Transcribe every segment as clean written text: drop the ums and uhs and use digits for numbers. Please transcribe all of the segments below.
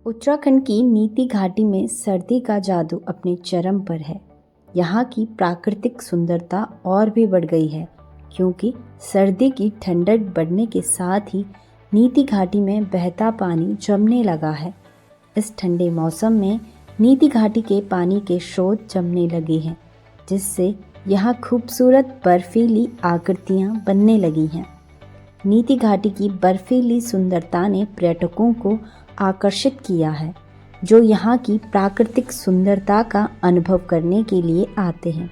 उत्तराखंड की नीति घाटी में सर्दी का जादू अपने चरम पर है। यहाँ की प्राकृतिक सुंदरता और भी बढ़ गई है क्योंकि सर्दी की ठंडक बढ़ने के साथ ही नीति घाटी में बहता पानी जमने लगा है। इस ठंडे मौसम में नीति घाटी के पानी के स्रोत जमने लगे हैं, जिससे यहाँ खूबसूरत बर्फीली आकृतियाँ बनने लगी हैं। नीति घाटी की बर्फीली सुंदरता ने पर्यटकों को आकर्षित किया है, जो यहाँ की प्राकृतिक सुंदरता का अनुभव करने के लिए आते हैं।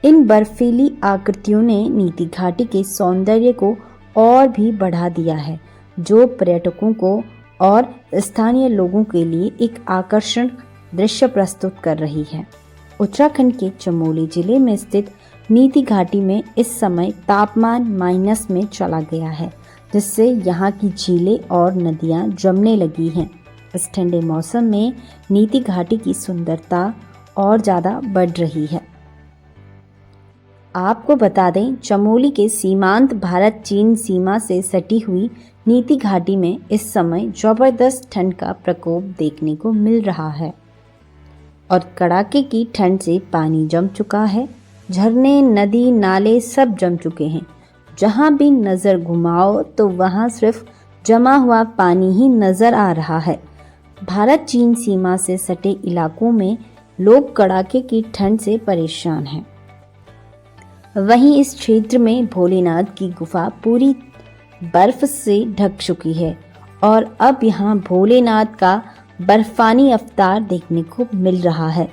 इन बर्फीली आकृतियों ने नीति घाटी के सौंदर्य को और भी बढ़ा दिया है, जो पर्यटकों को और स्थानीय लोगों के लिए एक आकर्षण दृश्य प्रस्तुत कर रही है। उत्तराखंड के चमोली जिले में स्थित नीति घाटी में इस समय तापमान माइनस में चला गया है, जिससे यहाँ की झीलें और नदियाँ जमने लगी हैं। इस ठंडे मौसम में नीति घाटी की सुंदरता और ज़्यादा बढ़ रही है। आपको बता दें, चमोली के सीमांत भारत चीन सीमा से सटी हुई नीति घाटी में इस समय ज़बरदस्त ठंड का प्रकोप देखने को मिल रहा है और कड़ाके की ठंड से पानी जम चुका है। झरने, नदी, नाले सब जम चुके हैं। जहाँ भी नज़र घुमाओ तो वहाँ सिर्फ जमा हुआ पानी ही नज़र आ रहा है। भारत चीन सीमा से सटे इलाकों में लोग कड़ाके की ठंड से परेशान हैं। वहीं इस क्षेत्र में भोलेनाथ की गुफा पूरी बर्फ से ढक चुकी है और अब यहाँ भोलेनाथ का बर्फानी अवतार देखने को मिल रहा है।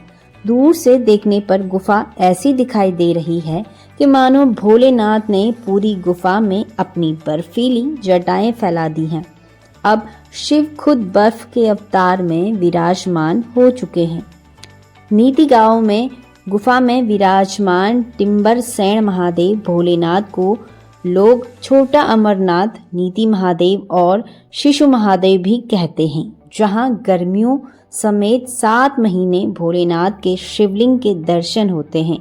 दूर से देखने पर गुफा ऐसी दिखाई दे रही है कि मानो भोलेनाथ ने पूरी गुफा में अपनी बर्फीली जटाएं फैला दी हैं। अब शिव खुद बर्फ के अवतार में विराजमान हो चुके हैं। नीति गांव में गुफा में विराजमान टिम्बर सैण महादेव भोलेनाथ को लोग छोटा अमरनाथ, नीति महादेव और शिशु महादेव भी कहते हैं, जहां गर्मियों समेत 7 महीने भोलेनाथ के शिवलिंग के दर्शन होते हैं।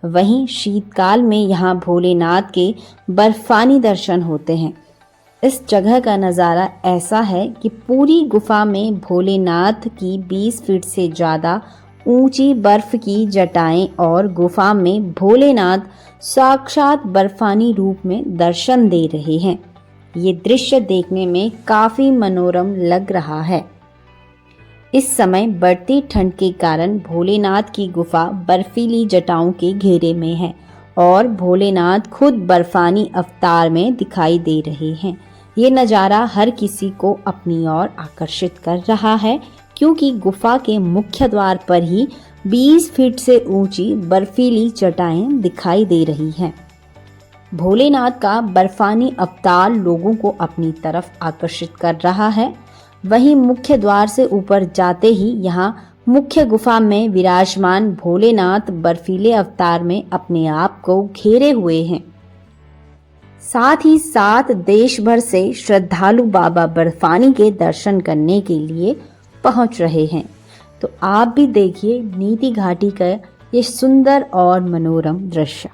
वहीं शीतकाल में यहाँ भोलेनाथ के बर्फानी दर्शन होते हैं। इस जगह का नज़ारा ऐसा है कि पूरी गुफा में भोलेनाथ की 20 फीट से ज़्यादा ऊंची बर्फ की जटाएं और गुफा में भोलेनाथ साक्षात बर्फानी रूप में दर्शन दे रहे हैं। ये दृश्य देखने में काफ़ी मनोरम लग रहा है। इस समय बढ़ती ठंड के कारण भोलेनाथ की गुफा बर्फीली जटाओं के घेरे में है और भोलेनाथ खुद बर्फानी अवतार में दिखाई दे रहे हैं। ये नज़ारा हर किसी को अपनी ओर आकर्षित कर रहा है, क्योंकि गुफा के मुख्य द्वार पर ही 20 फीट से ऊंची बर्फीली चट्टानें दिखाई दे रही हैं। भोलेनाथ का बर्फानी अवतार लोगों को अपनी तरफ आकर्षित कर रहा है। वहीं मुख्य द्वार से ऊपर जाते ही यहाँ मुख्य गुफा में विराजमान भोलेनाथ बर्फीले अवतार में अपने आप को घेरे हुए हैं। साथ ही साथ देश भर से श्रद्धालु बाबा बर्फानी के दर्शन करने के लिए पहुंच रहे हैं। तो आप भी देखिए नीति घाटी का ये सुंदर और मनोरम दृश्य।